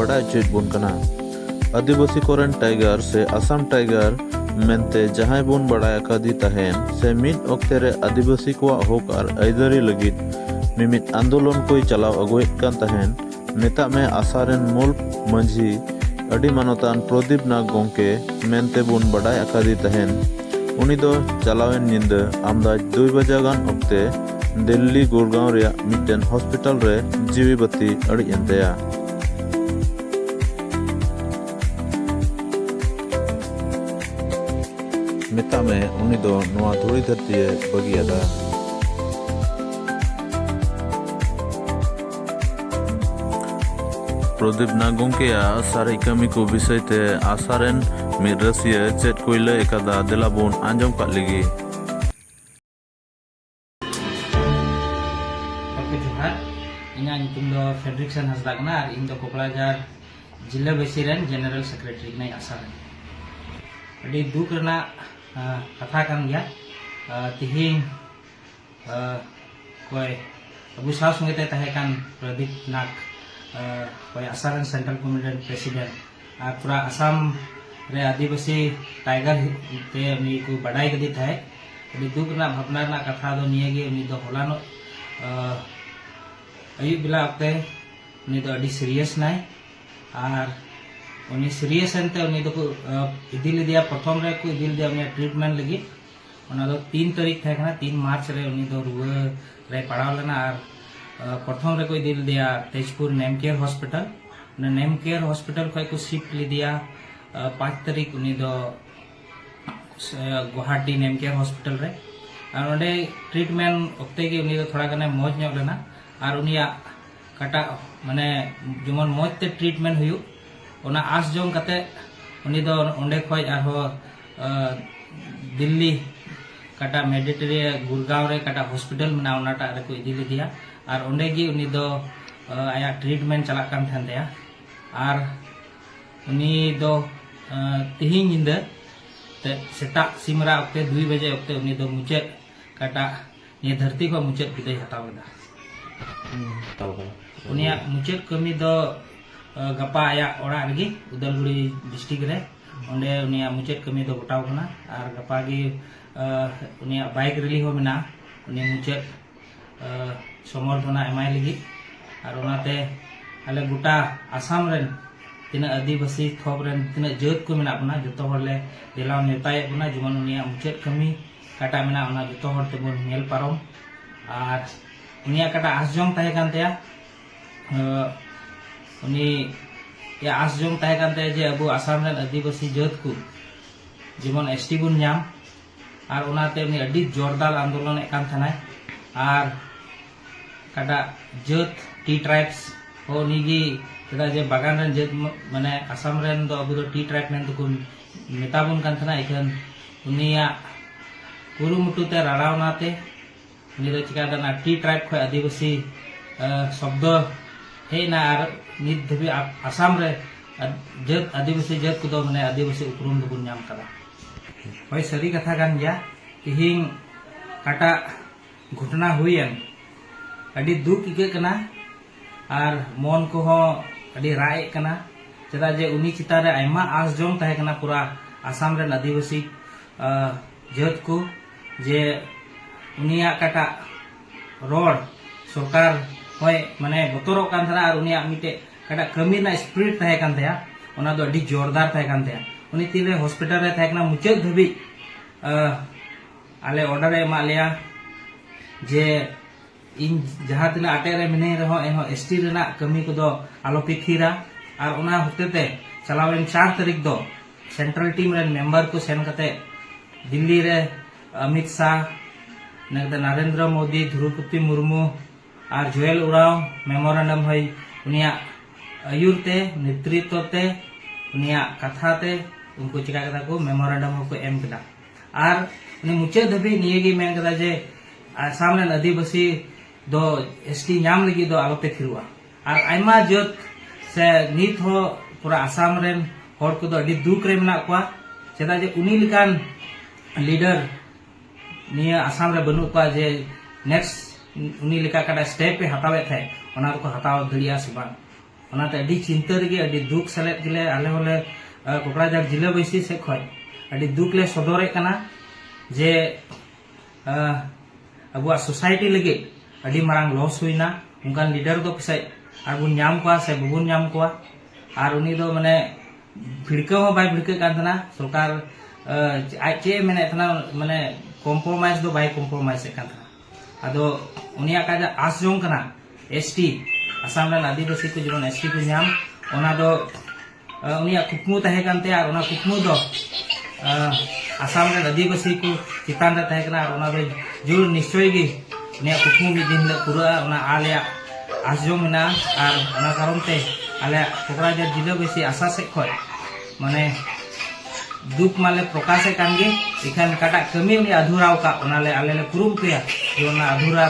बड़ा चेत बोन कना आदिवासी कोरेन टाइगर से असम टाइगर मेनते जहां बोन बड़ा अकादी तहन से मिद ओक्ते रे आदिवासी को हक और आइदारी लगित मिमित आंदोलन कोई चलाव अगुएत कान तहन नेता में आसारेन मूल मंझी अडी मानतान प्रदीप नाग गोंके मेनते बोन बड़ा अकादी तहन उनी दो चलावेन निंदा आमदाज 2 बजे गान ओक्ते दिल्ली गुड़गांव रे मिटन हॉस्पिटल रे जीवी बत्ती अड़ी एंतेया मिता में उनी दो नवा धुड़ी धरती बगियादा प्रदीप नागोंके सारे कमी को विषय ते आसारेन मिरसिया चेत कोइले एकादा दिलाबोन आंजम का लिगी जोहार इना नितुम दो फेडरिक्सन हसदा कना और इन दो कोकराझार जिला बेसिरेन जनरल सेक्रेटरी नै आसारेन अडी दुख रना कथा कान गया तिहिं कोई अबु साव संगे तहे कान प्रदीप नाग कोई आसारेन सेंट्रल कमिटी प्रेसिडेंट और पूरा असम रे आदिवासी टाइगर ते उनी को बड़ाई कदी थाए अडी दुख रना भावना रना कथा दो नियगे उनी दो होलानो अयुब बेला ओक्ते उनी दो अडी सीरियस नाय और उनी सीरियस एनते उनी दो इदी लिदिया प्रथम रे को इदी लिदिया उनी ट्रीटमेंट लगी उना दो 3 तारीख थाए कना 3 मार्च रे उनी दो रुआ रे पड़ाव लेना और प्रथम रे को इदी लिदिया Tezpur Nemcare hospital Nemcare hospital खय को शिफ्ट लिदिया 5 तारीख उनी दो गुवाहाटी नेम केयर हॉस्पिटल रे और ओंडे ट्रीटमेंट ओक्ते के उनी दो थोड़ा गने मौज ᱧᱚᱜ लेना और उनिया काटा माने जेमन मौज ते ट्रीटमेंट हुयु ओना आस जों कते उनी दो ओंडे खय आरो दिल्ली काटा मेडिटेरी गुड़गांव रे काटा हॉस्पिटल मना ओनाटा रे को इदी लिदिया और ओंडे गी उनी दो आया ट्रीटमेंट चला कान थांदेया और उनी दो तिहिं निंदा ते सेटा सिमरा ओक्ते 2 बजे ओक्ते उनी दो मुचे काटा ये धरती को मुचे बिदाय हटाव लेदा उनिया मुचे कमी दो गपा आया ओड़ा रगी उदलगुड़ी डिस्ट्रिक्ट रे ओंडे उनिया मुचे कमी दो गोटाव कना और गपा गी उनिया बाइक रैली हो मेना उनी मुचे समर्थना एमाय लगी और ओनाते आले गोटा आसाम रेन तीना आदिवासी थोप रेन तीना जात को मेना बना जतो हरले दिलाव नेताय बना जेमन उनिया मुचे कमी काटा मेना ओना जतो हर तेबन नेल पारम और उनिया काटा आसजोंग ताहे कानतेया उनी या आसजोंग ताहे कानते जे अबो आसाम रेन आदिवासी जात को जेमन एसटी बुन नाम और ओनाते उनी अडी जोरदार आंदोलन एकान थानाय और काटा जात टी ट्राइब्स हो निगी कदा जे बागान रेन जात माने आसाम रेन दो अबो टी ट्राइब मेन तो मेताबुन कान थाना इखन उनिया कुरुमुटुते राड़ावनाते उनी दो चिका दाना टी ट्राइब खय आदिवासी शब्द हेना और नित धबी आसाम रे जात आदिवासी जात को दो माने आदिवासी उपरुम दो नाम कदा होय सरी कथा कान गया तिहिं काटा घटना हुईन अड़ी दुख इके कना और मन को हो अड़ी राय कना चदा जे उनी चिता रे आयमा आस जोंग ताहे कना पूरा आसाम रे आदिवासी जात को जे उनिया काटा रोड सरकार होय माने बतरो कान थाना और उनिया मिटे काटा कमी ना स्पिरिट ताहे कान थाया ओना दो अड़ी जोरदार ताहे कान थाया उनी तिले हॉस्पिटल रे ताहे कना मुचे धबी आले ऑर्डर एमा लिया जे इन जहाँ तना आटे रे मिने रहो एनो एसटी रेना कमी को दो आलोपी थीरा और उना होतेते चलावेन 4 तारीख दो सेंट्रल टीम रे मेंबर को सेन कते दिल्ली रे अमित शाह नगद नरेंद्र मोदी द्रौपदी मुर्मू और जुएल उराव मेमोरेंडम है उनिया आयुरते नेतृत्व ते उनिया कथा ते उनको चिका कथा को मेमोरेंडम को एम कदा और उनी मुचे धबी नियगी मेन कदा जे आसाम रे आदिवासी दो एसटी नाम लगी दो आलोपे थिरुआ और आयमा जात से नित हो पूरा आसाम रेन हर को दो अडी दुख रे मेना को चेदा जे उनी लिकान लीडर निया आसाम रे बनु को जे नेक्स्ट उनी लिका काटा स्टेप पे हटावे थे ओना को हटाव दलिया से बान ओनाते अडी चिंता रेगे अडी दुख सलेत गिले आले होले कोकराझार जिला बैसी से खय अडी दुख ले सदरे कना जे अबुआ सोसाइटी लगे अडी मारांग लॉस हुईना उनकान लीडर दो पिसाई आर बुन नाम कोआ से बुन नाम कोआ आर उनी दो माने भिड़का हो बाय भिड़का कांतना सरकार आज चे मैंने इतना माने कॉम्प्रोमाइज दो बाय कॉम्प्रोमाइज कांतना आदो उनिया का आस जों कना एसटी आसाम रे आदिवासी को जीवन एसटी को नाम ओना दो उनिया कुकमु तहे कांते आर ओना कुकमु दो आसाम रे आदिवासी को चितान रे तहे कना आर ओना दो जरूर निश्चय गी उनिया कुकमु मी दिन ले पूरा ओना आले आस जों मेना आर ओना कारण ते आले कोकराझार जिला बैसी आशा से खय माने दुख माले प्रकाश कानगे इखान काटा कमी उनी अधूरा का ओनाले आले ले कुरुम किया जो ना अधूरा